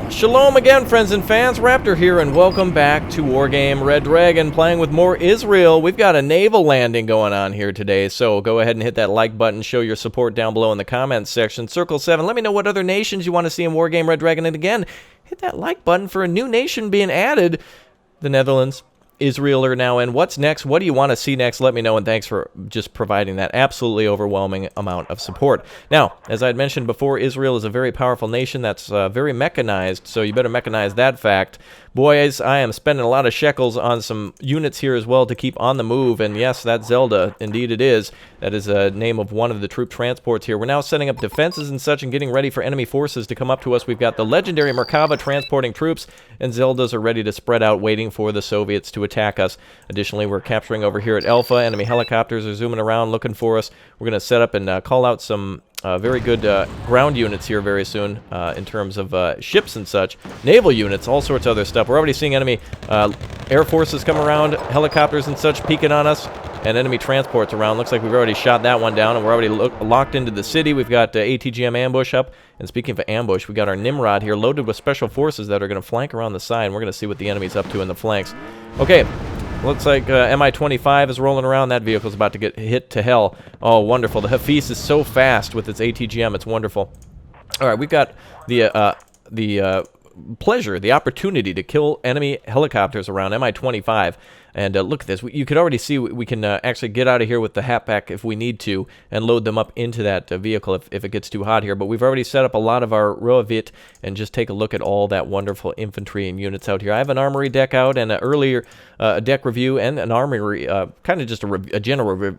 Shalom again, friends and fans. Raptor here, and welcome back to Wargame Red Dragon, playing with more Israel. We've got a naval landing going on here today, so go ahead and hit that like button. Show your support down below in the comments section. Circle 7, let me know what other nations you want to see in Wargame Red Dragon. And again, hit that like button for a new nation being added. The Netherlands, Israel are now in. What's next? What do you want to see next? Let me know, and thanks for just providing that absolutely overwhelming amount of support. Now, as I had mentioned before, Israel is a very powerful nation that's very mechanized, so you better mechanize that fact. Boys, I am spending a lot of shekels on some units here as well to keep on the move, and yes, that's Zelda. Indeed it is. That is a name of one of the troop transports here. We're now setting up defenses and such and getting ready for enemy forces to come up to us. We've got the legendary Merkava transporting troops, and Zeldas are ready to spread out, waiting for the Soviets to attack us. Additionally, we're capturing over here at Alpha. Enemy helicopters are zooming around looking for us. We're going to set up and call out some very good ground units here very soon in terms of ships and such. Naval units, all sorts of other stuff. We're already seeing enemy air forces come around, helicopters and such peeking on us, and enemy transports around. Looks like we've already shot that one down, and we're already locked into the city. We've got ATGM ambush up. And speaking of ambush, we got our Nimrod here loaded with special forces that are going to flank around the side, and we're going to see what the enemy's up to in the flanks. Okay. Looks like Mi-25 is rolling around. That vehicle's about to get hit to hell. Oh, wonderful. The Hafiz is so fast with its ATGM. It's wonderful. All right, we've got the pleasure, the opportunity to kill enemy helicopters around Mi-25. And look at this. You could already see we can actually get out of here with the hatpack if we need to and load them up into that vehicle if it gets too hot here. But we've already set up a lot of our Roavit, and just take a look at all that wonderful infantry and units out here. I have an armory deck out, and an earlier deck review, and an armory, kind of just a general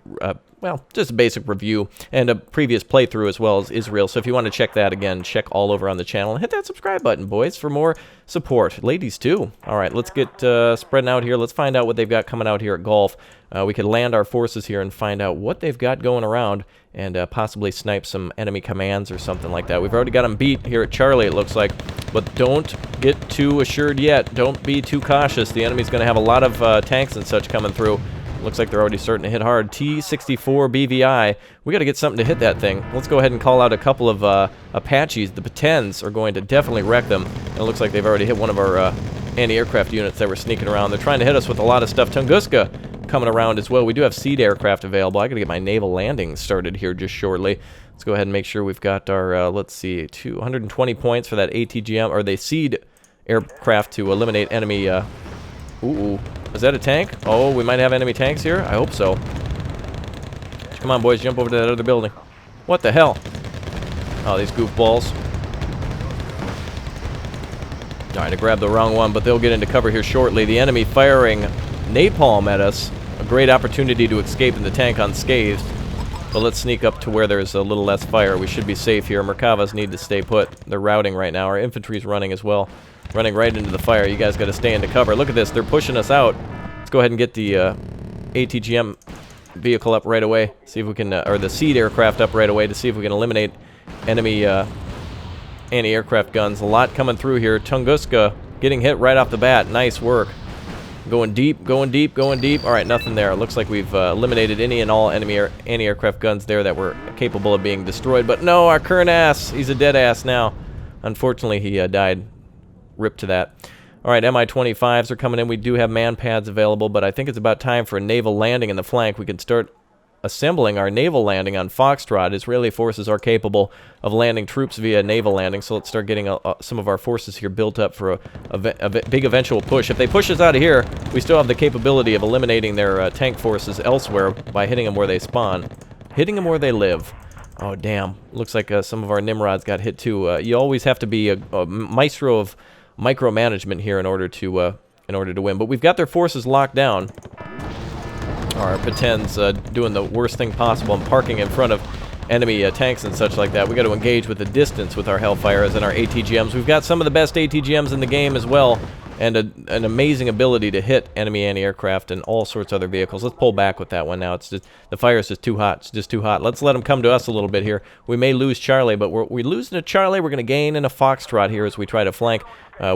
well, just a basic review, and a previous playthrough as well as Israel. So if you want to check that again, check all over on the channel, and hit that subscribe button, boys, for more support. Ladies, too. All right, let's get spreading out here. Let's find out what they've got coming out here at Gulf. We could land our forces here and find out what they've got going around, and possibly snipe some enemy commands or something like that. We've already got them beat here at Charlie, it looks like, but don't get too assured yet. Don't be too cautious. The enemy's going to have a lot of tanks and such coming through. Looks like they're already starting to hit hard. T-64 BVI. We got to get something to hit that thing. Let's go ahead and call out a couple of Apaches. The Patens are going to definitely wreck them. It looks like they've already hit one of our anti-aircraft units that were sneaking around. They're trying to hit us with a lot of stuff. Tunguska coming around as well. We do have seed aircraft available. I got to get my naval landing started here just shortly. Let's go ahead and make sure we've got our, let's see, 220 points for that ATGM, or the seed aircraft to eliminate enemy. Ooh. Is that a tank? Oh, we might have enemy tanks here? I hope so. Come on, boys, jump over to that other building. What the hell? Oh, these goofballs. Alright, I grabbed the wrong one, but they'll get into cover here shortly. The enemy firing napalm at us. A great opportunity to escape in the tank unscathed. But let's sneak up to where there's a little less fire. We should be safe here. Merkavas need to stay put. They're routing right now. Our infantry's running as well. Running right into the fire. You guys got to stay into cover. Look at this. They're pushing us out. Let's go ahead and get the ATGM vehicle up right away. See if we can, or the seed aircraft up right away to see if we can eliminate enemy anti-aircraft guns. A lot coming through here. Tunguska getting hit right off the bat. Nice work. Going deep, going deep, going deep. All right, nothing there. It looks like we've eliminated any and all enemy anti-aircraft guns there that were capable of being destroyed. But no, our current ass. He's a dead ass now. Unfortunately, he died. Rip to that. All right, Mi-25s are coming in. We do have man pads available, but I think it's about time for a naval landing in the flank. We can start assembling our naval landing on Foxtrot. Israeli forces are capable of landing troops via naval landing, so let's start getting some of our forces here built up for a big eventual push. If they push us out of here, we still have the capability of eliminating their tank forces elsewhere by hitting them where they spawn. Hitting them where they live. Oh, damn. Looks like some of our Nimrods got hit, too. You always have to be a maestro of micromanagement here in order to win. But we've got their forces locked down. Our Patens doing the worst thing possible and parking in front of enemy tanks and such like that. We got to engage with the distance with our Hellfires and our ATGMs. We've got some of the best ATGMs in the game as well, and an amazing ability to hit enemy anti-aircraft and all sorts of other vehicles. Let's pull back with that one now. It's just, the fire is just too hot. It's just too hot. Let's let them come to us a little bit here. We may lose Charlie, but we're losing to Charlie. We're going to gain in a Foxtrot here as we try to flank.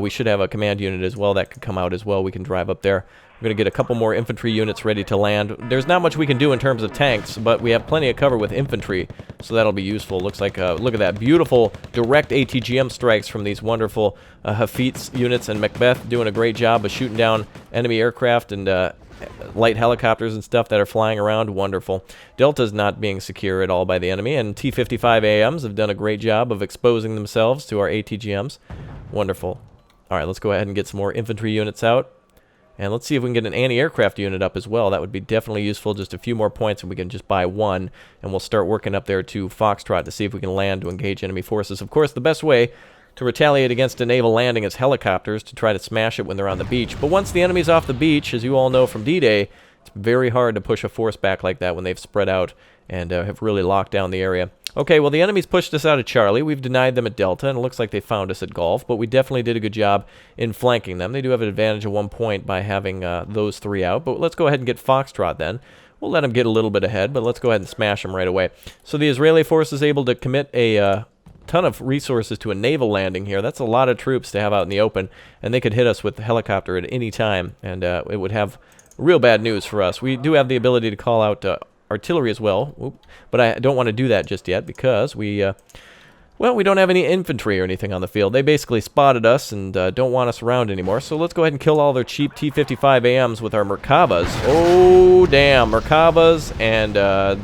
We should have a command unit as well that could come out as well. We can drive up there. We're going to get a couple more infantry units ready to land. There's not much we can do in terms of tanks, but we have plenty of cover with infantry, so that'll be useful. Looks like, look at that, beautiful direct ATGM strikes from these wonderful Hafit's units, and Macbeth doing a great job of shooting down enemy aircraft and light helicopters and stuff that are flying around. Wonderful. Delta's not being secure at all by the enemy, and T-55AMs have done a great job of exposing themselves to our ATGMs. Wonderful. All right, let's go ahead and get some more infantry units out. And let's see if we can get an anti-aircraft unit up as well. That would be definitely useful. Just a few more points and we can just buy one. And we'll start working up there to Foxtrot to see if we can land to engage enemy forces. Of course, the best way to retaliate against a naval landing is helicopters to try to smash it when they're on the beach. But once the enemy's off the beach, as you all know from D-Day, it's very hard to push a force back like that when they've spread out and have really locked down the area. Okay, well, the enemy's pushed us out of Charlie. We've denied them at Delta, and it looks like they found us at Golf, but we definitely did a good job in flanking them. They do have an advantage of 1 point by having those three out, but let's go ahead and get Foxtrot then. We'll let them get a little bit ahead, but let's go ahead and smash them right away. So the Israeli force is able to commit a ton of resources to a naval landing here. That's a lot of troops to have out in the open, and they could hit us with the helicopter at any time, and it would have real bad news for us. We do have the ability to call out artillery as well, but I don't want to do that just yet because we don't have any infantry or anything on the field. They basically spotted us and don't want us around anymore, so let's go ahead and kill all their cheap T-55AMs with our Merkavas. Oh, damn, Merkavas and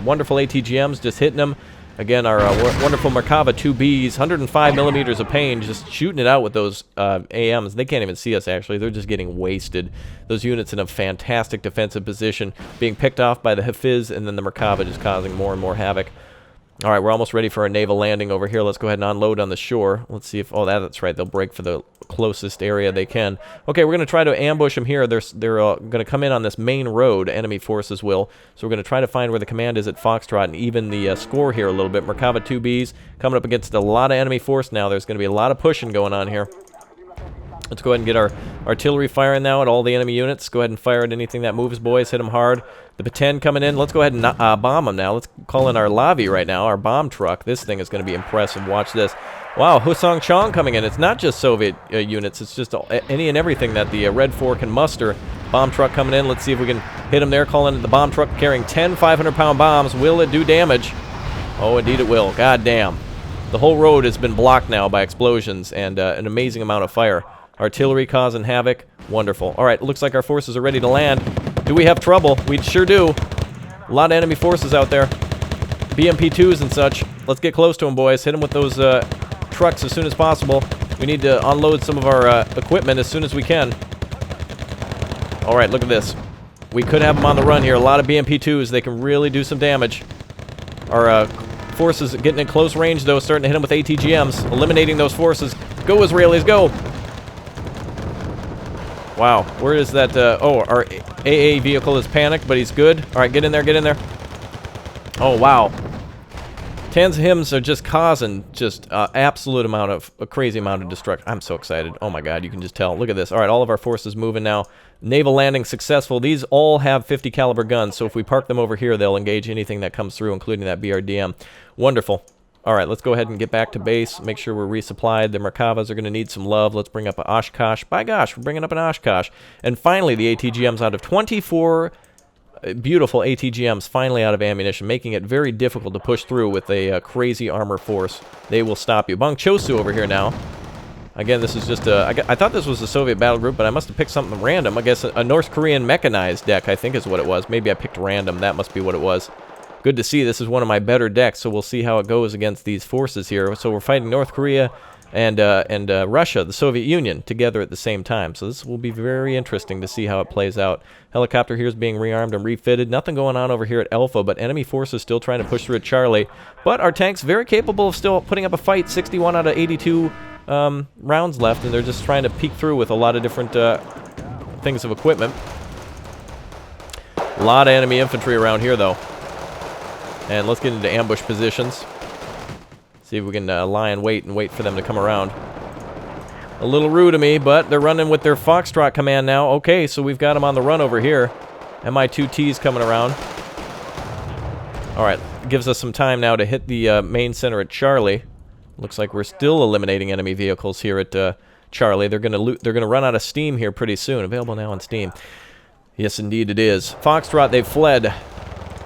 wonderful ATGMs just hitting them. Again, our wonderful Merkava 2Bs, 105 millimeters of pain, just shooting it out with those AMs. They can't even see us, actually. They're just getting wasted. Those units in a fantastic defensive position, being picked off by the Hafiz, and then the Merkava just causing more and more havoc. All right, we're almost ready for a naval landing over here. Let's go ahead and unload on the shore. Let's see if... Oh, that's right. They'll break for the closest area they can. Okay, we're going to try to ambush them here. They're going to come in on this main road, enemy forces will. So we're going to try to find where the command is at Foxtrot and even the score here a little bit. Merkava 2Bs coming up against a lot of enemy force now. There's going to be a lot of pushing going on here. Let's go ahead and get our artillery firing now at all the enemy units. Go ahead and fire at anything that moves, boys. Hit them hard. The P-10 coming in. Let's go ahead and bomb them now. Let's call in our Lavi right now, our bomb truck. This thing is going to be impressive. Watch this. Wow, Husong Chong coming in. It's not just Soviet units. It's just any and everything that the Red 4 can muster. Bomb truck coming in. Let's see if we can hit them there. Call in the bomb truck carrying 10 500-pound bombs. Will it do damage? Oh, indeed it will. God damn. The whole road has been blocked now by explosions and an amazing amount of fire. Artillery causing havoc. Wonderful. All right, looks like our forces are ready to land. Do we have trouble? We sure do. A lot of enemy forces out there. BMP-2s and such. Let's get close to them, boys. Hit them with those trucks as soon as possible. We need to unload some of our equipment as soon as we can. All right, look at this. We could have them on the run here. A lot of BMP-2s. They can really do some damage. Our forces getting in close range, though, starting to hit them with ATGMs. Eliminating those forces. Go, Israelis, go! Wow, where is that? Oh, our AA vehicle is panicked, but he's good. All right, get in there, get in there. Oh, wow. Tanzihims are just causing just absolute amount of, a crazy amount of destruction. I'm so excited. Oh my God, you can just tell. Look at this. All right, all of our forces moving now. Naval landing successful. These all have 50 caliber guns, so if we park them over here, they'll engage anything that comes through, including that BRDM. Wonderful. All right, let's go ahead and get back to base, make sure we're resupplied. The Merkavas are going to need some love. Let's bring up an Oshkosh. By gosh, we're bringing up an Oshkosh. And finally, the ATGMs out of 24 beautiful ATGMs finally out of ammunition, making it very difficult to push through with a crazy armor force. They will stop you. Bang Chosu over here now. Again, this is just a... I thought this was a Soviet battle group, but I must have picked something random. I guess a North Korean mechanized deck, I think is what it was. Maybe I picked random. That must be what it was. Good to see. This is one of my better decks, so we'll see how it goes against these forces here. So we're fighting North Korea and Russia, the Soviet Union, together at the same time. So this will be very interesting to see how it plays out. Helicopter here is being rearmed and refitted. Nothing going on over here at Alpha, but enemy forces still trying to push through at Charlie. But our tanks very capable of still putting up a fight. 61 out of 82 rounds left, and they're just trying to peek through with a lot of different things of equipment. A lot of enemy infantry around here, though. And let's get into ambush positions. See if we can lie in wait and wait for them to come around. A little rude of me, but they're running with their Foxtrot command now. Okay, so we've got them on the run over here. Mi-2T's coming around. All right, gives us some time now to hit the main center at Charlie. Looks like we're still eliminating enemy vehicles here at Charlie. They're gonna run out of steam here pretty soon. Available now on Steam. Yes, indeed it is. Foxtrot, they've fled.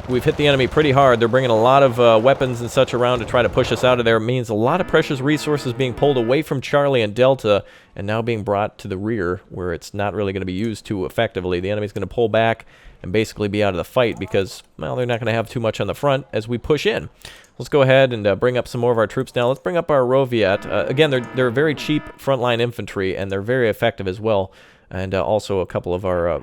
We've hit the enemy pretty hard. They're bringing a lot of weapons and such around to try to push us out of there. It means a lot of precious resources being pulled away from Charlie and Delta and now being brought to the rear where it's not really going to be used too effectively. The enemy's going to pull back and basically be out of the fight because, well, they're not going to have too much on the front as we push in. Let's go ahead and bring up some more of our troops now. Let's bring up our Roviet. Again, they're very cheap frontline infantry, and they're very effective as well. And also a couple of our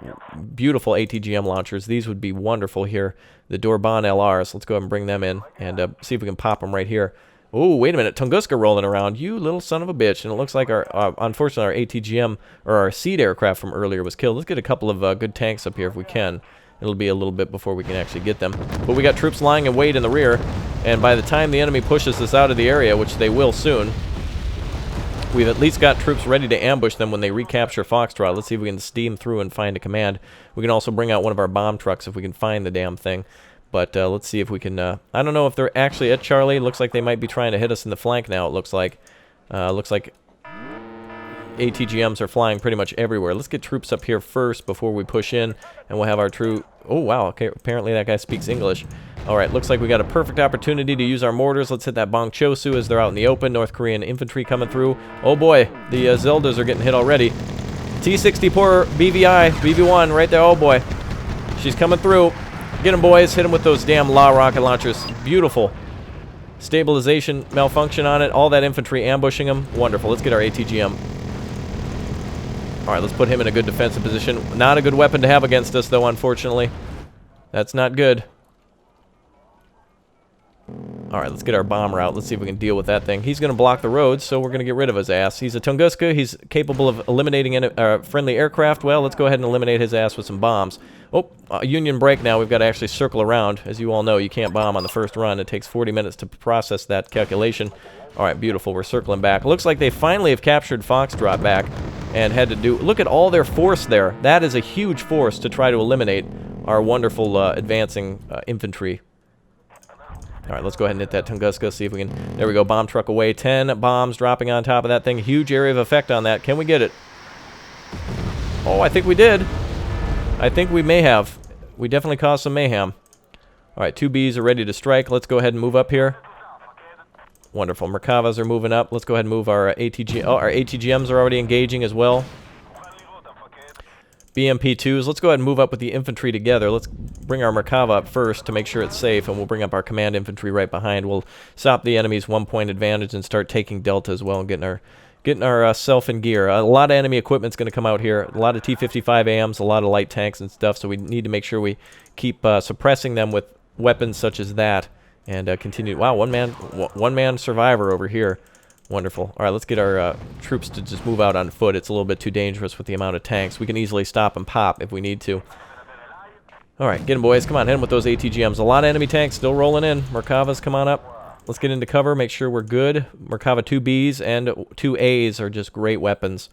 beautiful ATGM launchers. These would be wonderful here. The Dorban LRs. Let's go ahead and bring them in and see if we can pop them right here. Oh, wait a minute. Tunguska rolling around. You little son of a bitch. And it looks like unfortunately, our ATGM, or our seed aircraft from earlier was killed. Let's get a couple of good tanks up here if we can. It'll be a little bit before we can actually get them. But we got troops lying in wait in the rear. And by the time the enemy pushes us out of the area, which they will soon, we've at least got troops ready to ambush them when they recapture Foxtrot. Let's see if we can steam through and find a command. We can also bring out one of our bomb trucks if we can find the damn thing. But let's see if we can... I don't know if they're actually at Charlie. Looks like they might be trying to hit us in the flank now, it looks like. Looks like ATGMs are flying pretty much everywhere. Let's get troops up here first before we push in, and we'll have our true... Oh, wow. Okay, apparently that guy speaks English. All right, looks like we got a perfect opportunity to use our mortars. Let's hit that Bong Chosu as they're out in the open. North Korean infantry coming through. Oh, boy. The Zeldas are getting hit already. T-64 BVI, BV-1 right there. Oh, boy. She's coming through. Get them, boys. Hit them with those damn La rocket launchers. Beautiful. Stabilization malfunction on it. All that infantry ambushing them. Wonderful. Let's get our ATGM. All right, let's put him in a good defensive position. Not a good weapon to have against us, though, unfortunately. That's not good. All right, let's get our bomber out. Let's see if we can deal with that thing. He's going to block the roads, so we're going to get rid of his ass. He's a Tunguska. He's capable of eliminating friendly aircraft. Well, let's go ahead and eliminate his ass with some bombs. Oh, Union break now. We've got to actually circle around. As you all know, you can't bomb on the first run. It takes 40 minutes to process that calculation. All right, beautiful. We're circling back. Looks like they finally have captured Foxtrot back and had to do... Look at all their force there. That is a huge force to try to eliminate our wonderful advancing infantry. All right, let's go ahead and hit that Tunguska, see if we can... There we go, bomb truck away. 10 bombs dropping on top of that thing. Huge area of effect on that. Can we get it? Oh, I think we did. I think we may have. We definitely caused some mayhem. All right, 2 Bs are ready to strike. Let's go ahead and move up here. Wonderful. Merkavas are moving up. Let's go ahead and move our ATG... Oh, our ATGMs are already engaging as well. BMP-2s. Let's go ahead and move up with the infantry together. Let's bring our Merkava up first to make sure it's safe, and we'll bring up our command infantry right behind. We'll stop the enemy's 1-point advantage and start taking Delta as well and getting our self in gear. A lot of enemy equipment's going to come out here. A lot of T-55AMs, a lot of light tanks and stuff, so we need to make sure we keep suppressing them with weapons such as that and continue. Wow, one man survivor over here. Wonderful. All right, let's get our troops to just move out on foot. It's a little bit too dangerous with the amount of tanks. We can easily stop and pop if we need to. All right, get them, boys. Come on, hit them with those ATGMs. A lot of enemy tanks still rolling in. Merkavas, come on up. Let's get into cover, make sure we're good. Merkava 2Bs and 2As are just great weapons.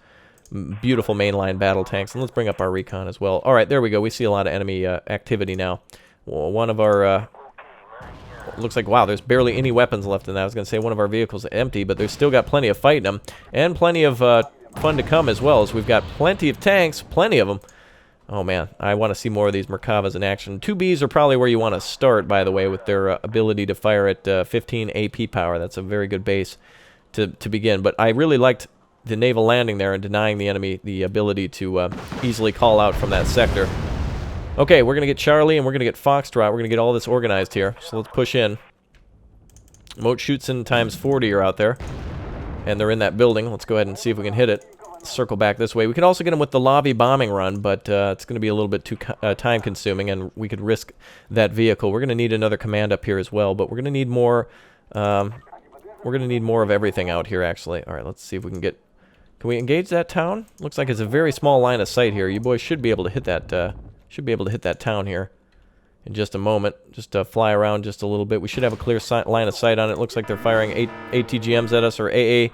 Beautiful mainline battle tanks. And let's bring up our recon as well. All right, there we go. We see a lot of enemy activity now. Well, one of our... looks like, wow, there's barely any weapons left in that. I was going to say one of our vehicles is empty, but there's still got plenty of fight in them. And plenty of fun to come as well, as we've got plenty of tanks, plenty of them. Oh, man, I want to see more of these Merkavas in action. 2Bs are probably where you want to start, by the way, with their ability to fire at 15 AP power. That's a very good base to begin. But I really liked the naval landing there and denying the enemy the ability to easily call out from that sector. Okay, we're going to get Charlie and we're going to get Foxtrot. We're going to get all this organized here. So let's push in. Emote shoots in times 40 are out there. And they're in that building. Let's go ahead and see if we can hit it. Circle back this way. We could also get them with the lobby bombing run, but it's going to be a little bit too time consuming, and we could risk that vehicle. We're going to need another command up here as well, but we're going to need more. We're going to need more of everything out here, actually. All right, let's see if we can get. Can we engage that town? Looks like it's a very small line of sight here. You boys should be able to hit that. Should be able to hit that town here in just a moment. Just fly around just a little bit. We should have a clear line of sight on it. Looks like they're firing ATGMs at us, or AA.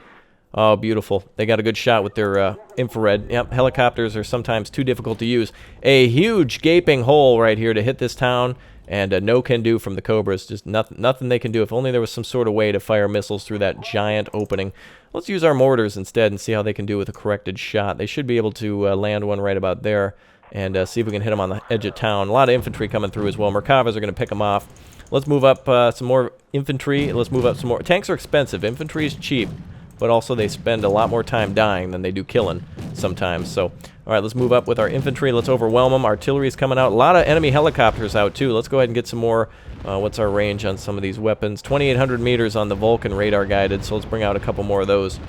Oh, beautiful. They got a good shot with their infrared. Yep, helicopters are sometimes too difficult to use. A huge gaping hole right here to hit this town, and no can do from the Cobras. Just nothing they can do. If only there was some sort of way to fire missiles through that giant opening. Let's use our mortars instead and see how they can do with a corrected shot. They should be able to land one right about there and see if we can hit them on the edge of town. A lot of infantry coming through as well. Merkavas are going to pick them off. Let's move up some more infantry. Let's move up some more. Tanks are expensive. Infantry is cheap, but also they spend a lot more time dying than they do killing sometimes. So, all right, let's move up with our infantry. Let's overwhelm them. Artillery's coming out. A lot of enemy helicopters out, too. Let's go ahead and get some more. What's our range on some of these weapons? 2,800 meters on the Vulcan radar guided, so let's bring out a couple more of those.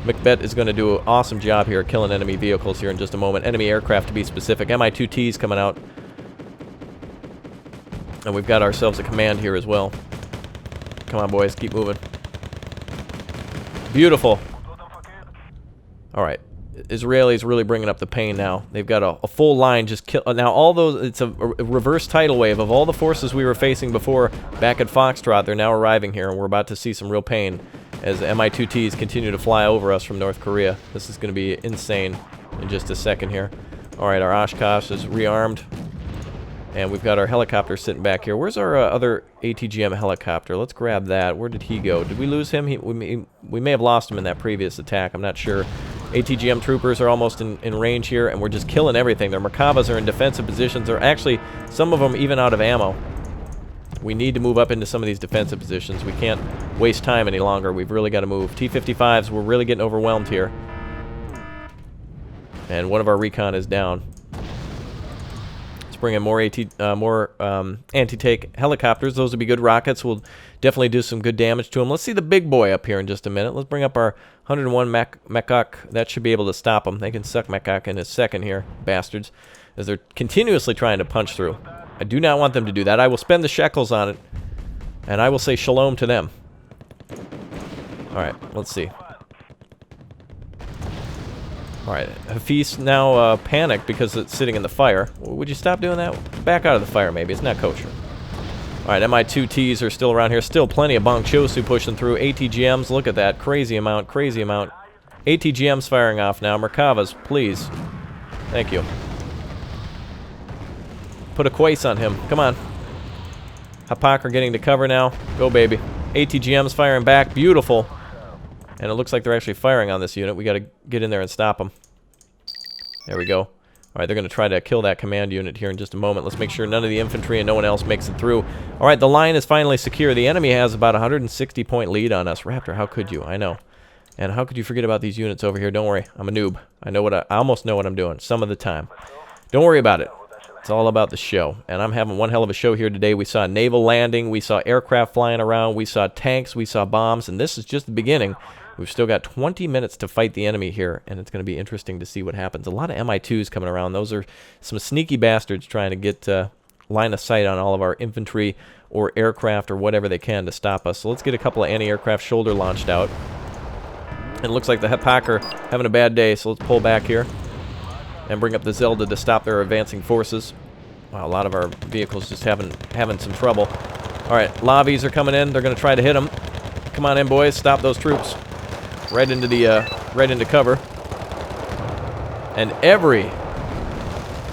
Macbeth is going to do an awesome job here killing enemy vehicles here in just a moment. Enemy aircraft, to be specific. Mi-2Ts coming out. And we've got ourselves a command here as well. Come on, boys. Keep moving. Beautiful. All right. Israelis really bringing up the pain now. They've got a full line just kill. Now, all those, it's a reverse tidal wave of all the forces we were facing before back at Foxtrot. They're now arriving here, and we're about to see some real pain as Mi-2Ts continue to fly over us from North Korea. This is going to be insane in just a second here. All right, our Oshkosh is rearmed. And we've got our helicopter sitting back here. Where's our other ATGM helicopter? Let's grab that. Where did he go? Did we lose him? We may have lost him in that previous attack. I'm not sure. ATGM troopers are almost in range here, and we're just killing everything. Their Merkavas are in defensive positions. They're actually, some of them even out of ammo. We need to move up into some of these defensive positions. We can't waste time any longer. We've really got to move. T-55s, we're really getting overwhelmed here. And one of our recon is down. Bring in more anti-tank helicopters. Those would be good rockets. We'll definitely do some good damage to them. Let's see the big boy up here in just a minute. Let's bring up our 101 Mekak. That should be able to stop them. They can suck Mekak in a second here, bastards, as they're continuously trying to punch through. I do not want them to do that. I will spend the shekels on it, and I will say shalom to them. All right, let's see. Alright, Hafiz now panicked because it's sitting in the fire. Would you stop doing that? Back out of the fire, maybe. It's not kosher. Alright, Mi-2Ts are still around here. Still plenty of Bong Chosu pushing through. ATGMs, look at that. Crazy amount, crazy amount. ATGMs firing off now. Merkavas, please. Thank you. Put a quace on him. Come on. Hapak are getting to cover now. Go, baby. ATGMs firing back. Beautiful. And it looks like they're actually firing on this unit. We got to get in there and stop them. There we go. All right, they're going to try to kill that command unit here in just a moment. Let's make sure none of the infantry and no one else makes it through. All right, the line is finally secure. The enemy has about a 160-point lead on us. Raptor, how could you? I know. And how could you forget about these units over here? Don't worry. I'm a noob. I almost know what I'm doing some of the time. Don't worry about it. It's all about the show. And I'm having one hell of a show here today. We saw a naval landing. We saw aircraft flying around. We saw tanks. We saw bombs. And this is just the beginning. We've still got 20 minutes to fight the enemy here, and it's going to be interesting to see what happens. A lot of Mi-2s coming around. Those are some sneaky bastards trying to get line of sight on all of our infantry or aircraft or whatever they can to stop us. So let's get a couple of anti-aircraft shoulder launched out. And it looks like the Hapak are having a bad day, so let's pull back here and bring up the Zelda to stop their advancing forces. Wow, a lot of our vehicles just having some trouble. All right, Lavis are coming in. They're going to try to hit them. Come on in, boys. Stop those troops. Right into cover. And every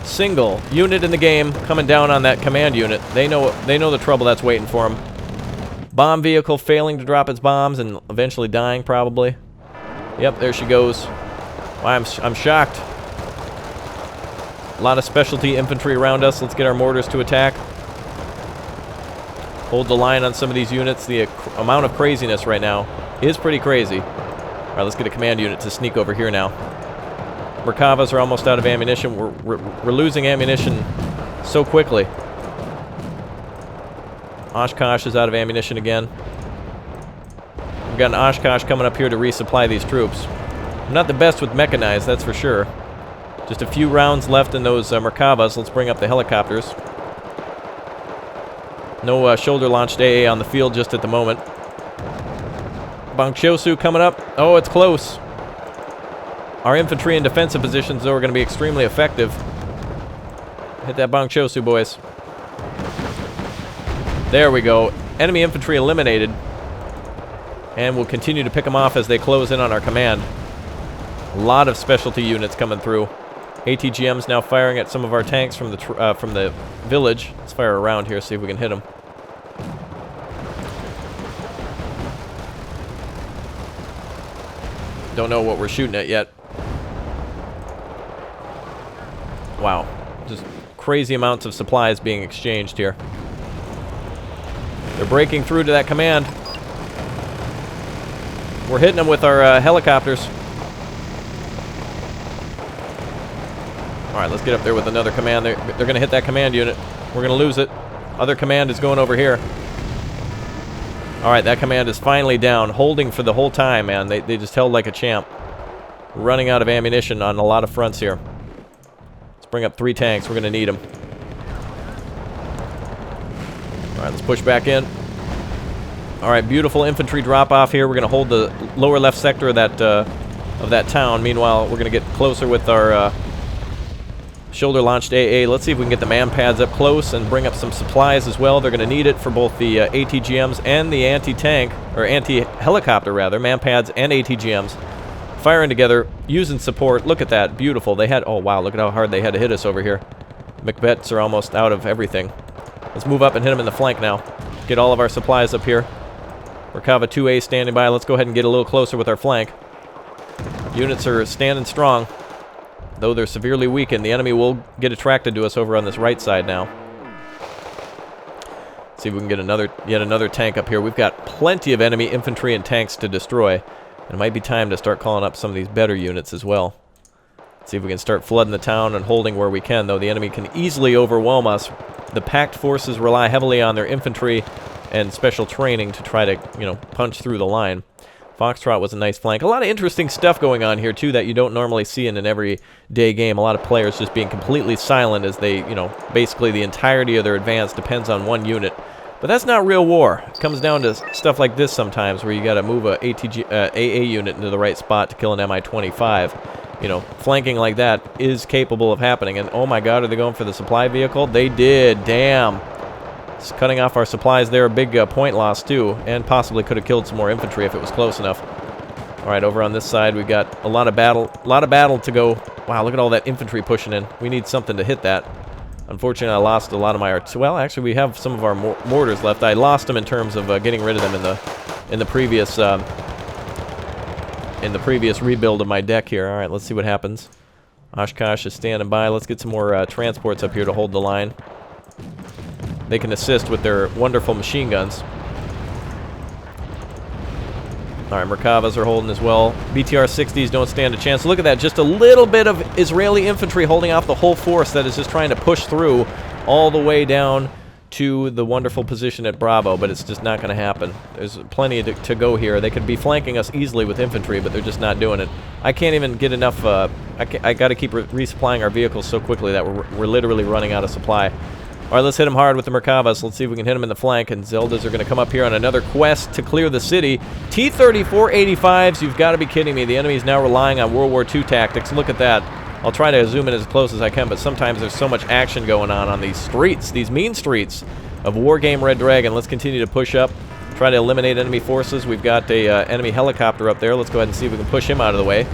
single unit in the game coming down on that command unit, they know the trouble that's waiting for them. Bomb vehicle failing to drop its bombs and eventually dying probably. Yep, there she goes. Wow, I'm shocked. A lot of specialty infantry around us. Let's get our mortars to attack. Hold the line on some of these units. The amount of craziness right now is pretty crazy. All right, let's get a command unit to sneak over here now. Merkavas are almost out of ammunition. We're losing ammunition so quickly. Oshkosh is out of ammunition again. We've got an Oshkosh coming up here to resupply these troops. I'm not the best with mechanized, that's for sure. Just a few rounds left in those Merkavas. Let's bring up the helicopters. No shoulder-launched AA on the field just at the moment. Bong Chosu coming up. Oh, it's close. Our infantry in defensive positions, though, are going to be extremely effective. Hit that Bong Chosu, boys. There we go. Enemy infantry eliminated. And we'll continue to pick them off as they close in on our command. A lot of specialty units coming through. ATGM's now firing at some of our tanks from the village. Let's fire around here, see if we can hit them. Don't know what we're shooting at yet. Wow. Just crazy amounts of supplies being exchanged here. They're breaking through to that command. We're hitting them with our helicopters. Alright, let's get up there with another command. They're going to hit that command unit. We're going to lose it. Other command is going over here. Alright, that command is finally down. Holding for the whole time, man. They just held like a champ. Running out of ammunition on a lot of fronts here. Let's bring up 3 tanks. We're going to need them. Alright, let's push back in. Alright, beautiful infantry drop-off here. We're going to hold the lower left sector of that town. Meanwhile, we're going to get closer with our shoulder-launched AA. Let's see if we can get the man pads up close and bring up some supplies as well. They're going to need it for both the ATGMs and the anti-tank, or anti-helicopter rather, man pads and ATGMs. Firing together, using support. Look at that, beautiful. They had, oh wow, look at how hard they had to hit us over here. Macbeths are almost out of everything. Let's move up and hit them in the flank now. Get all of our supplies up here. Merkava 2A standing by. Let's go ahead and get a little closer with our flank. Units are standing strong. Though they're severely weakened, the enemy will get attracted to us over on this right side now. Let's see if we can get yet another tank up here. We've got plenty of enemy infantry and tanks to destroy. It might be time to start calling up some of these better units as well. Let's see if we can start flooding the town and holding where we can, though the enemy can easily overwhelm us. The packed forces rely heavily on their infantry and special training to try to, you know, punch through the line. Foxtrot was a nice flank. A lot of interesting stuff going on here, too, that you don't normally see in an everyday game. A lot of players just being completely silent as they, you know, basically the entirety of their advance depends on one unit. But that's not real war. It comes down to stuff like this sometimes, where you got to move a AA unit into the right spot to kill an Mi-25. You know, flanking like that is capable of happening. And oh my god, are they going for the supply vehicle? They did. Damn. Just cutting off our supplies there. A big point loss too, and possibly could have killed some more infantry if it was close enough. All right, over on this side we've got a lot of battle to go. Wow, look at all that infantry pushing in. We need something to hit that. Unfortunately, I lost a lot of my well, actually, we have some of our mortars left. I lost them in terms of getting rid of them in the previous rebuild of my deck here. All right, let's see what happens. Oshkosh is standing by. Let's get some more transports up here to hold the line. They can assist with their wonderful machine guns. All right, Merkavas are holding as well. BTR-60s don't stand a chance. Look at that, just a little bit of Israeli infantry holding off the whole force that is just trying to push through all the way down to the wonderful position at Bravo, but it's just not going to happen. There's plenty to go here. They could be flanking us easily with infantry, but they're just not doing it. I can't even get enough. I got to keep resupplying our vehicles so quickly that we're literally running out of supply. All right, let's hit them hard with the Merkavas. Let's see if we can hit them in the flank. And Zeldas are going to come up here on another quest to clear the city. T-34-85s, you've got to be kidding me. The enemy is now relying on World War II tactics. Look at that. I'll try to zoom in as close as I can, but sometimes there's so much action going on these streets, these mean streets of Wargame Red Dragon. Let's continue to push up, try to eliminate enemy forces. We've got a enemy helicopter up there. Let's go ahead and see if we can push him out of the way.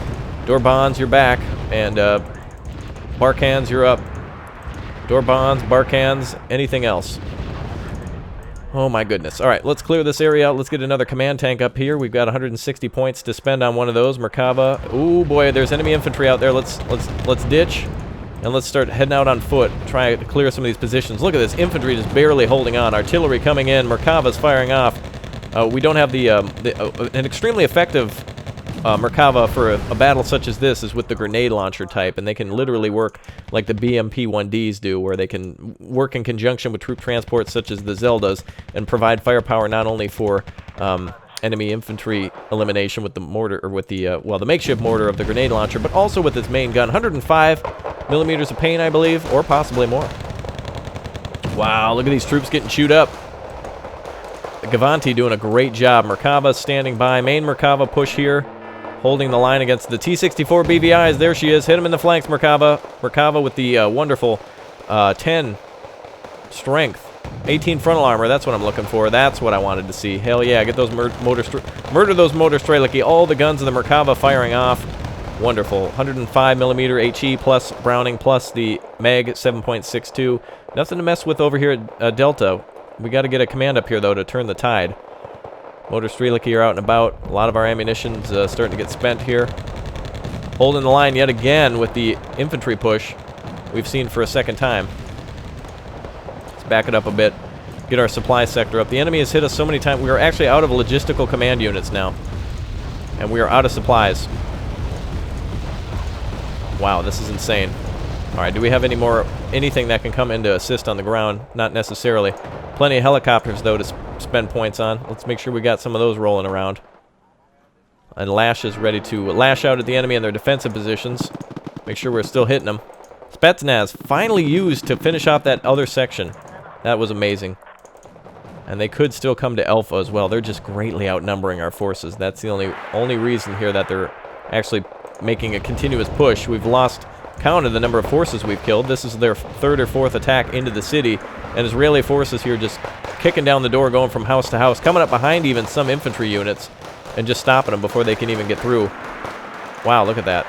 Dorbans, you're back. And Barkans, you're up. Dorbans, Barkans, anything else? Oh my goodness. All right, let's clear this area out. Let's get another command tank up here. We've got 160 points to spend on one of those. Merkava. Ooh boy, there's enemy infantry out there. Let's ditch and let's start heading out on foot. Try to clear some of these positions. Look at this infantry just barely holding on. Artillery coming in. Merkava's firing off. We don't have an extremely effective Merkava for a battle such as this is with the grenade launcher type, and they can literally work like the BMP-1Ds do, where they can work in conjunction with troop transports such as the Zeldas and provide firepower not only for enemy infantry elimination with the mortar, or with the the makeshift mortar of the grenade launcher, but also with its main gun. 105 millimeters of pain, I believe, or possibly more. Wow, look at these troops getting chewed up. Gavanti doing a great job. Merkava standing by. Main Merkava push here. Holding the line against the T-64 BVIs. There she is. Hit him in the flanks, Merkava. Merkava with the wonderful 10 strength. 18 frontal armor. That's what I'm looking for. That's what I wanted to see. Hell yeah. Get those murder those motor Strelicky. All the guns of the Merkava firing off. Wonderful. 105 millimeter HE plus Browning plus the Mag 7.62. Nothing to mess with over here at Delta. We got to get a command up here, though, to turn the tide. Motor Strelicky are out and about. A lot of our ammunition's starting to get spent here. Holding the line yet again with the infantry push. we've seen for a second time. Let's back it up a bit. Get our supply sector up. The enemy has hit us so many times. We are actually out of logistical command units now. And we are out of supplies. Wow, this is insane. Alright, do we have anything that can come in to assist on the ground? Not necessarily. Plenty of helicopters, though, to spend points on. Let's make sure we got some of those rolling around. And Lash is ready to lash out at the enemy in their defensive positions. Make sure we're still hitting them. Spetsnaz finally used to finish off that other section. That was amazing. And they could still come to Alpha as well. They're just greatly outnumbering our forces. That's the only reason here that they're actually making a continuous push. We've lost count of the number of forces we've killed. This is their third or fourth attack into the city. And Israeli forces here just kicking down the door, going from house to house, coming up behind even some infantry units, and just stopping them before they can even get through. Wow, look at that.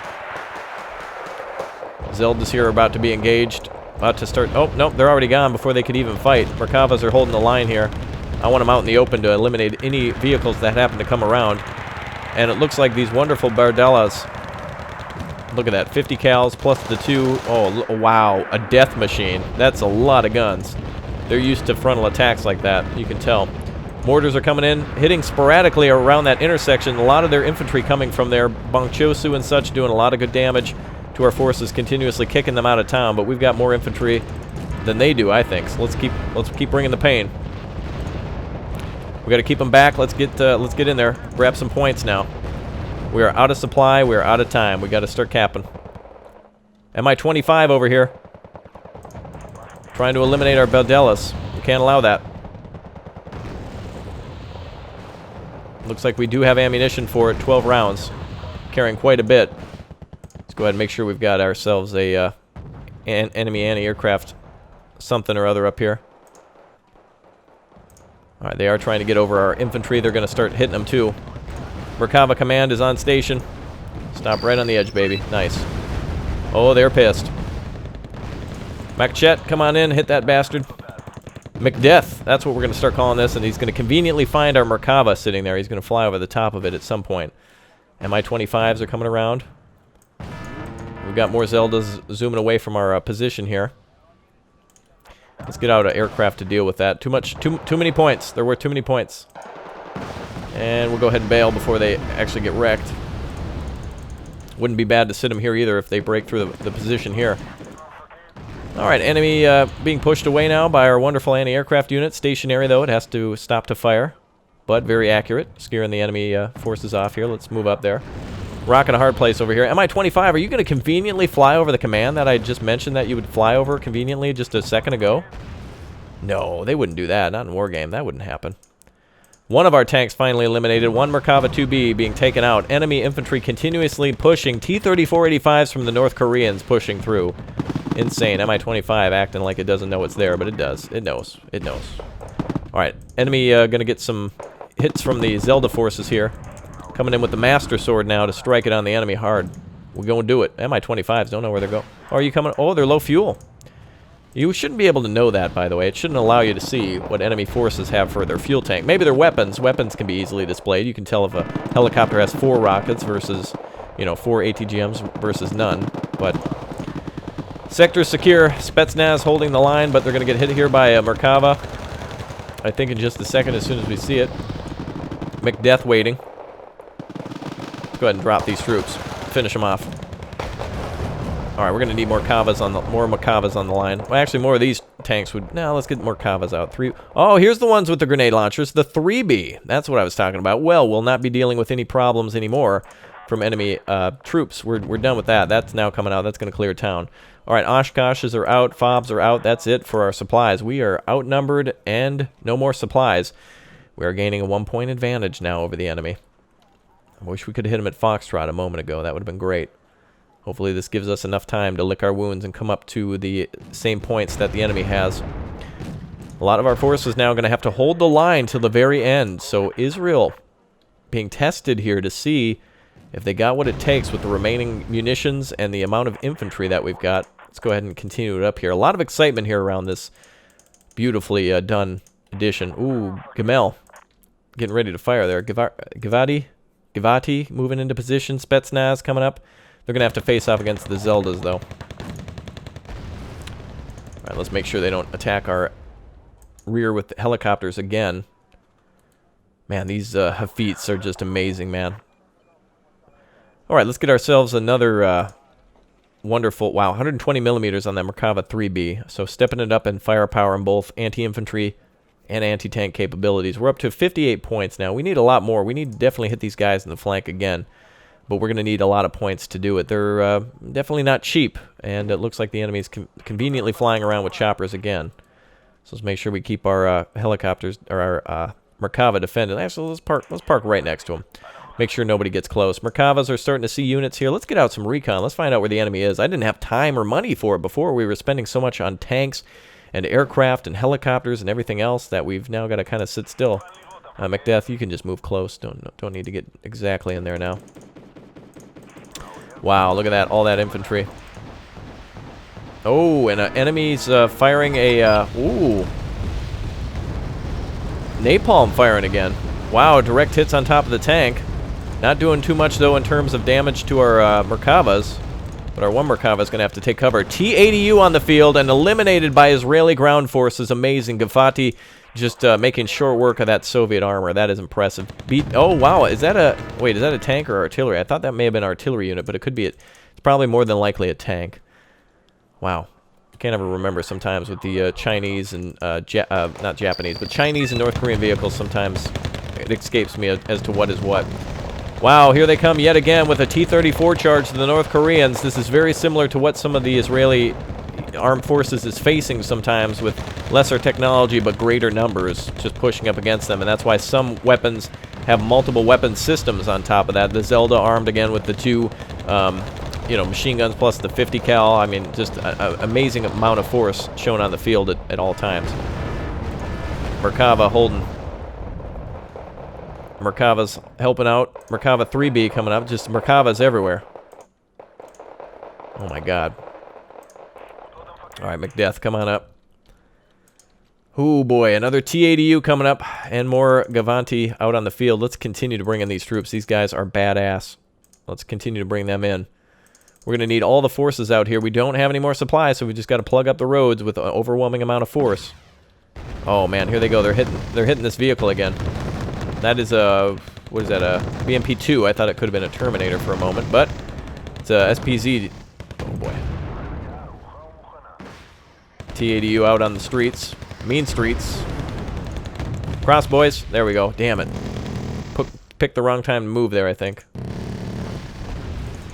Zeldas here are about to be engaged. About to start. Oh, nope, they're already gone before they could even fight. Merkavas are holding the line here. I want them out in the open to eliminate any vehicles that happen to come around. And it looks like these wonderful Bardellas. Look at that, 50 cals plus the 2. Oh, wow, a death machine. That's a lot of guns. They're used to frontal attacks like that, you can tell. Mortars are coming in, hitting sporadically around that intersection. A lot of their infantry coming from their Bangchosu and such, doing a lot of good damage to our forces, continuously kicking them out of town. But we've got more infantry than they do, I think. So let's keep bringing the pain. We got to keep them back. Let's get in there. Grab some points now. We are out of supply. We are out of time. We got to start capping. Mi-25 over here, trying to eliminate our Bardellas. We can't allow that. Looks like we do have ammunition for it. 12 rounds, carrying quite a bit. Let's go ahead and make sure we've got ourselves a enemy anti-aircraft something or other up here. Alright, they are trying to get over our infantry. They're going to start hitting them too. Merkava Command is on station. Stop right on the edge, baby. Nice. Oh, they're pissed. Machet, come on in. Hit that bastard. McDeath. That's what we're going to start calling this. And he's going to conveniently find our Merkava sitting there. He's going to fly over the top of it at some point. Mi-25s are coming around. We've got more Zeldas zooming away from our position here. Let's get out of aircraft to deal with that. Too many points. They're worth too many points. And we'll go ahead and bail before they actually get wrecked. Wouldn't be bad to sit them here either if they break through the position here. Alright, enemy being pushed away now by our wonderful anti-aircraft unit. Stationary though, it has to stop to fire. But very accurate. Scaring the enemy forces off here. Let's move up there. Rocking a hard place over here. Mi-25, are you going to conveniently fly over the command that I just mentioned that you would fly over conveniently just a second ago? No, they wouldn't do that. Not in Wargame. That wouldn't happen. One of our tanks finally eliminated. One Merkava 2B being taken out. Enemy infantry continuously pushing. T-3485s from the North Koreans pushing through. Insane. Mi-25 acting like it doesn't know it's there, but it does. It knows. It knows. Alright, enemy going to get some hits from the Zelda forces here. Coming in with the Master Sword now to strike it on the enemy hard. We're going to do it. Mi-25s don't know where they're going. Oh, are you coming? Oh, they're low fuel. You shouldn't be able to know that, by the way. It shouldn't allow you to see what enemy forces have for their fuel tank. Maybe their weapons. Weapons can be easily displayed. You can tell if a helicopter has 4 rockets versus, 4 ATGMs versus none. But sector secure. Spetsnaz holding the line, but they're going to get hit here by Merkava. I think in just a second as soon as we see it. McDeath waiting. Go ahead and drop these troops. Finish them off. Alright, we're going to need more Merkavas on the line. Well, actually, more of these tanks would... No, let's get more Merkavas out. Oh, here's the ones with the grenade launchers. The 3B. That's what I was talking about. Well, we'll not be dealing with any problems anymore from enemy troops. We're done with that. That's now coming out. That's going to clear town. Alright, Oshkoshes are out. Fobs are out. That's it for our supplies. We are outnumbered and no more supplies. We are gaining a 1-point advantage now over the enemy. I wish we could have hit him at Foxtrot a moment ago. That would have been great. Hopefully this gives us enough time to lick our wounds and come up to the same points that the enemy has. A lot of our forces now going to have to hold the line till the very end. So Israel being tested here to see if they got what it takes with the remaining munitions and the amount of infantry that we've got. Let's go ahead and continue it up here. A lot of excitement here around this beautifully done edition. Ooh, Gamel getting ready to fire there. Givati moving into position. Spetsnaz coming up. They're going to have to face off against the Zeldas, though. Alright, let's make sure they don't attack our rear with helicopters again. Man, these Hafits are just amazing, man. Alright, let's get ourselves another wonderful... Wow, 120 millimeters on that Merkava 3B. So stepping it up in firepower in both anti-infantry and anti-tank capabilities. We're up to 58 points now. We need a lot more. We need to definitely hit these guys in the flank again. But we're going to need a lot of points to do it. They're definitely not cheap. And it looks like the enemy's conveniently flying around with choppers again. So let's make sure we keep our helicopters, or our Merkava defended. Actually, let's park right next to them. Make sure nobody gets close. Merkavas are starting to see units here. Let's get out some recon. Let's find out where the enemy is. I didn't have time or money for it before. We were spending so much on tanks and aircraft and helicopters and everything else that we've now got to kind of sit still. Macbeth, you can just move close. Don't need to get exactly in there now. Wow, look at that. All that infantry. Oh, and enemy's firing a... ooh. Napalm firing again. Wow, direct hits on top of the tank. Not doing too much, though, in terms of damage to our Merkavas. But our one Merkava is going to have to take cover. T-80U on the field and eliminated by Israeli ground forces. Amazing. Gafati just making short work of that Soviet armor. That is impressive. Oh, wow. Is that a... Wait, is that a tank or artillery? I thought that may have been an artillery unit, but it could be... It's probably more than likely a tank. Wow. I can't ever remember sometimes with the Chinese and... not Japanese, but Chinese and North Korean vehicles. Sometimes it escapes me as to what is what. Wow, here they come yet again with a T-34 charge to the North Koreans. This is very similar to what some of the Israeli armed forces is facing sometimes, with lesser technology but greater numbers just pushing up against them. And that's why some weapons have multiple weapon systems on top of that. The Zelda armed again with the two, you know, machine guns plus the 50 cal. I mean, just an amazing amount of force shown on the field at all times. Merkava holding. Merkava's helping out. Merkava 3B coming up. Just Merkava's everywhere. Oh my god. Alright, Macbeth, come on up. Oh boy, another T-80U coming up. And more Gavanti out on the field. Let's continue to bring in these troops. These guys are badass. Let's continue to bring them in. We're going to need all the forces out here. We don't have any more supplies, so we just got to plug up the roads with an overwhelming amount of force. Oh man, here they go. They're hitting this vehicle again. That is a, what is that, a BMP-2. I thought it could have been a Terminator for a moment, but it's a SPZ. Oh boy. T-80U out on the streets. Mean streets. Cross, boys. There we go. Damn it. Picked the wrong time to move there, I think.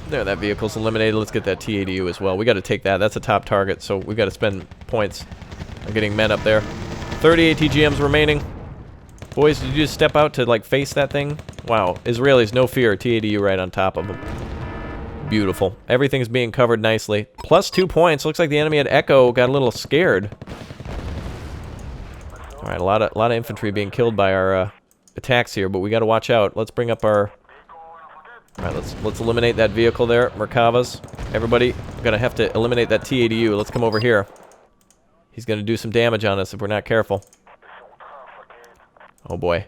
There, that vehicle's eliminated. Let's get that T-80U as well. We got to take that. That's a top target, so we got to spend points on getting men up there. 30 ATGMs remaining. Boys, did you just step out to, like, face that thing? Wow. Israelis, no fear. T-80U right on top of them. Beautiful. Everything's being covered nicely. Plus 2 points. Looks like the enemy at Echo got a little scared. Alright, a lot of infantry being killed by our attacks here, but we got to watch out. Let's bring up our... Alright, let's eliminate that vehicle there. Merkavas. Everybody, we're going to have to eliminate that T-80U. Let's come over here. He's going to do some damage on us if we're not careful. Oh boy.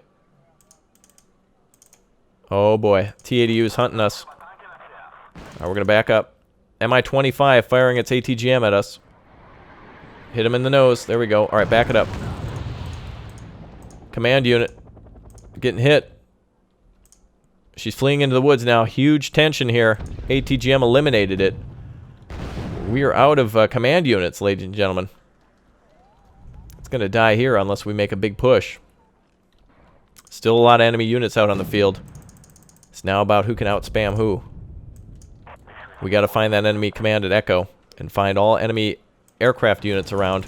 Oh boy. T-80U is hunting us. Alright, we're going to back up. Mi-25 firing its ATGM at us. Hit him in the nose. There we go. Alright, back it up. Command unit. Getting hit. She's fleeing into the woods now. Huge tension here. ATGM eliminated it. We are out of command units, ladies and gentlemen. It's going to die here unless we make a big push. Still a lot of enemy units out on the field. It's now about who can outspam who. We got to find that enemy command at Echo and find all enemy aircraft units around.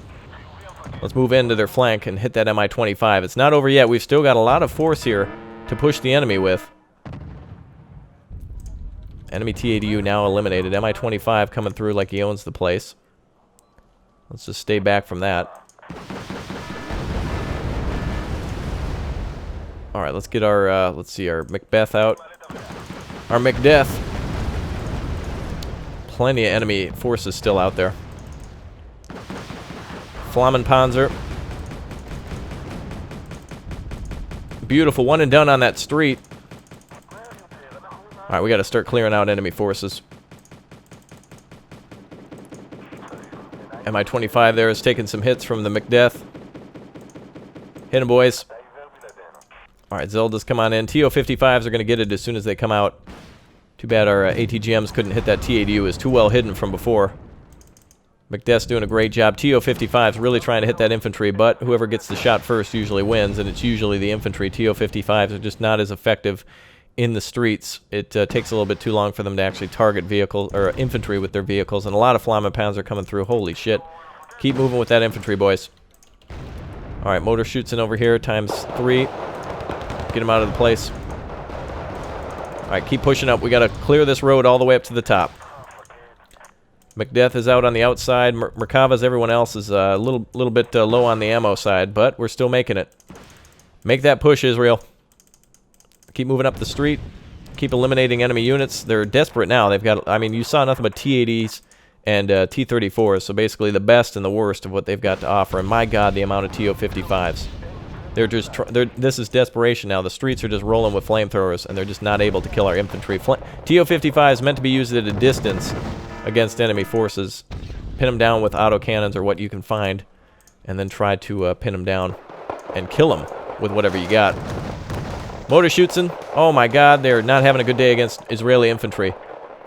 Let's move into their flank and hit that Mi-25. It's not over yet. We've still got a lot of force here to push the enemy with. Enemy T-80U now eliminated. Mi-25 coming through like he owns the place. Let's just stay back from that. Alright, let's get our, let's see, our Macbeth out. Our Macdeath. Plenty of enemy forces still out there. Flammenpanzer. Beautiful. One and done on that street. Alright, we got to start clearing out enemy forces. Mi-25 there is taking some hits from the Macbeth. Hit him, boys. All right, Zelda's come on in. TO-55s are going to get it as soon as they come out. Too bad our ATGMs couldn't hit that T-80U. It was too well hidden from before. Macbeth's doing a great job. TO-55's really trying to hit that infantry, but whoever gets the shot first usually wins, and it's usually the infantry. TO-55s are just not as effective in the streets. It takes a little bit too long for them to actually target vehicles or infantry with their vehicles, and a lot of Flying Pounds are coming through. Holy shit. Keep moving with that infantry, boys. All right, motor shoots in over here, ×3. Get him out of the place. All right, keep pushing up. We got to clear this road all the way up to the top. Macbeth is out on the outside. Merkava's, everyone else is a little bit low on the ammo side, but we're still making it. Make that push, Israel. Keep moving up the street. Keep eliminating enemy units. They're desperate now. They've got, I mean, you saw nothing but T-80s and T-34s, so basically the best and the worst of what they've got to offer. And my God, the amount of TO-55s. They're just, this is desperation now. The streets are just rolling with flamethrowers, and they're just not able to kill our infantry. TO-55 is meant to be used at a distance against enemy forces. Pin them down with autocannons or what you can find, and then try to pin them down and kill them with whatever you got. Motor shoots in. Oh my God, they're not having a good day against Israeli infantry.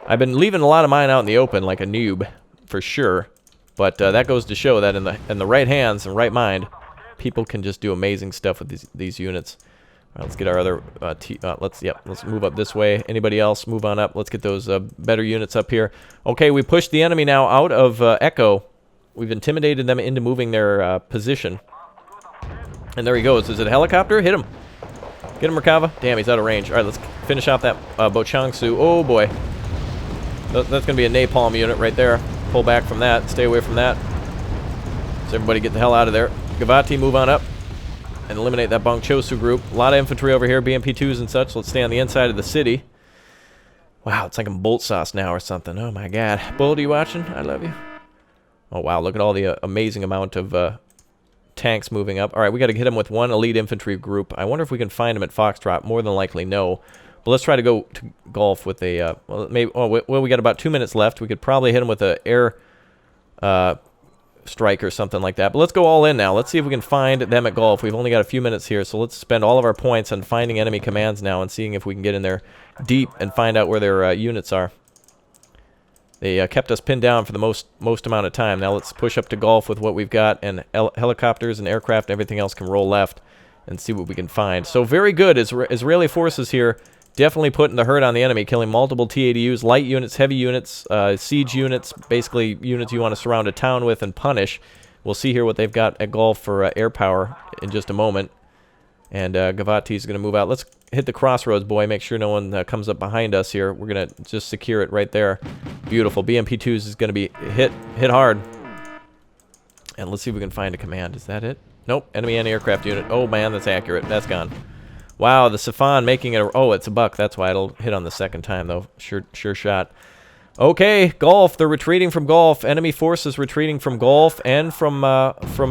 I've been leaving a lot of mine out in the open like a noob, for sure. But that goes to show that in the right hands and right mind, people can just do amazing stuff with these units. All right, let's get our other let's move up this way. Anybody else, move on up. Let's get those better units up here. Okay, we pushed the enemy now out of Echo. We've intimidated them into moving their position. And there he goes. Is it a helicopter? Hit him. Get him, Merkava. Damn, he's out of range. All right, let's finish off that Bochangsu. Oh, boy. That's going to be a napalm unit right there. Pull back from that. Stay away from that. So everybody get the hell out of there. Gavati, move on up and eliminate that Bongchosu group. A lot of infantry over here, BMP-2s and such. Let's stay on the inside of the city. Wow, it's like I'm bolt sauce now or something. Oh, my God. Bold, are you watching? I love you. Oh, wow. Look at all the amazing amount of tanks moving up. All right, we got to hit him with one elite infantry group. I wonder if we can find him at Foxtrot. More than likely, no. But let's try to go to golf with a... well, maybe. Oh, well, we got about 2 minutes left. We could probably hit him with an air strike or something like that. But let's go all in now. Let's see if we can find them at golf. We've only got a few minutes here, so let's spend all of our points on finding enemy commands now and seeing if we can get in there deep and find out where their units are. They kept us pinned down for the most amount of time. Now let's push up to golf with what we've got, and helicopters and aircraft and everything else can roll left and see what we can find. So very good. Israeli forces here definitely putting the hurt on the enemy, killing multiple T-80Us, light units, heavy units, siege units, basically units you want to surround a town with and punish. We'll see here what they've got at golf for air power in just a moment. And Gavati is going to move out. Let's hit the crossroads, boy. Make sure no one comes up behind us here. We're going to just secure it right there. Beautiful. BMP-2s is going to be hit hard. And let's see if we can find a command. Is that it? Nope. Enemy anti-aircraft unit. Oh, man, that's accurate. That's gone. Wow, the Safan making it. Oh, it's a buck. That's why it'll hit on the second time, though. Sure shot. Okay, Golf. They're retreating from Golf. Enemy forces retreating from Golf and from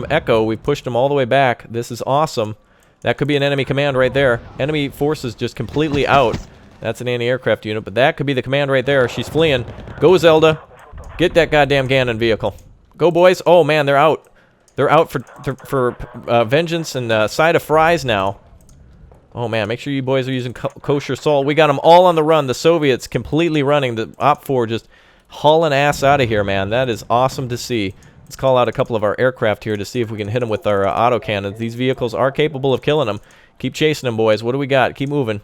Echo. We've pushed them all the way back. This is awesome. That could be an enemy command right there. Enemy forces just completely out. That's an anti-aircraft unit, but that could be the command right there. She's fleeing. Go, Zelda. Get that goddamn Ganon vehicle. Go, boys. Oh, man, they're out. They're out for vengeance and side of fries now. Oh, man, make sure you boys are using kosher salt. We got them all on the run. The Soviets completely running. The Op-4 just hauling ass out of here, man. That is awesome to see. Let's call out a couple of our aircraft here to see if we can hit them with our autocannons. These vehicles are capable of killing them. Keep chasing them, boys. What do we got? Keep moving.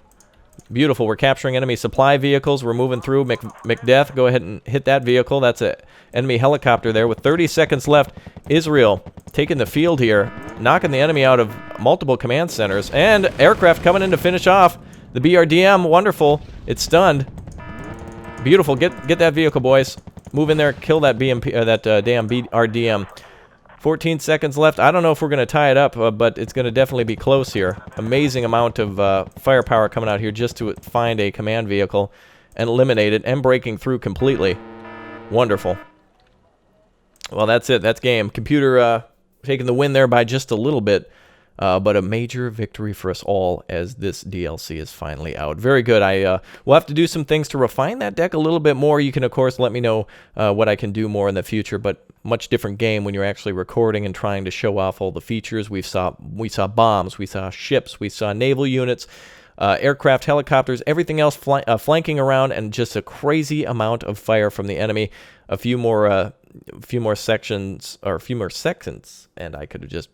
Beautiful. We're capturing enemy supply vehicles. We're moving through. Macbeth, go ahead and hit that vehicle. That's an enemy helicopter there. With 30 seconds left, Israel taking the field here, knocking the enemy out of multiple command centers. And aircraft coming in to finish off. The BRDM, wonderful. It's stunned. Beautiful. Get that vehicle, boys. Move in there, kill that BMP, that damn BRDM. 14 seconds left. I don't know if we're going to tie it up, but it's going to definitely be close here. Amazing amount of firepower coming out here just to find a command vehicle and eliminate it and breaking through completely. Wonderful. Well, that's it. That's game. Computer taking the win there by just a little bit. but a major victory for us all as this DLC is finally out. Very good. I will have to do some things to refine that deck a little bit more. You can, of course, let me know what I can do more in the future, but much different game when you're actually recording and trying to show off all the features. We saw bombs, we saw ships, we saw naval units, aircraft, helicopters, everything else flanking around, and just a crazy amount of fire from the enemy. A few more sections, and I could have just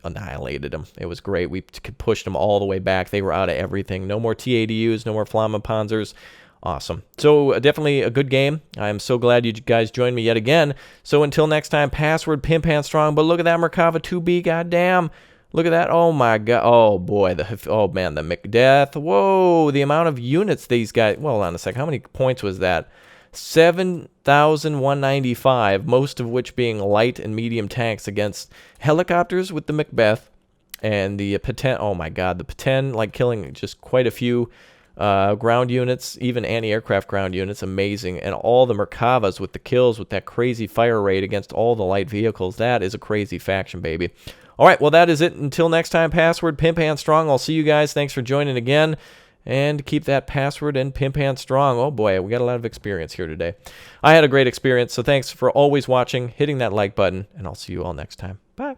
annihilated them. It was great. We pushed them all the way back. They were out of everything. No more T-ADUs, no more Flammenpanzers. Awesome. So definitely a good game. I'm so glad you guys joined me yet again. So until next time, password Pimpan Strong. But look at that Merkava 2B. Goddamn. Look at that. Oh my god. Oh boy. Oh man, the McDeath. Whoa. The amount of units these guys. Well, hold on a sec. How many points was that? 7,195, most of which being light and medium tanks against helicopters with the Macbeth and the Peten. Oh my god, the Peten, like killing just quite a few ground units, even anti-aircraft ground units. Amazing. And all the Merkavas with the kills with that crazy fire rate against all the light vehicles. That is a crazy faction, baby. All right, well, that is it. Until next time, password Pimpan Strong. I'll see you guys. Thanks for joining again. And keep that password and Pimpan Strong. Oh boy, we got a lot of experience here today. I had a great experience, so thanks for always watching, hitting that like button, and I'll see you all next time. Bye.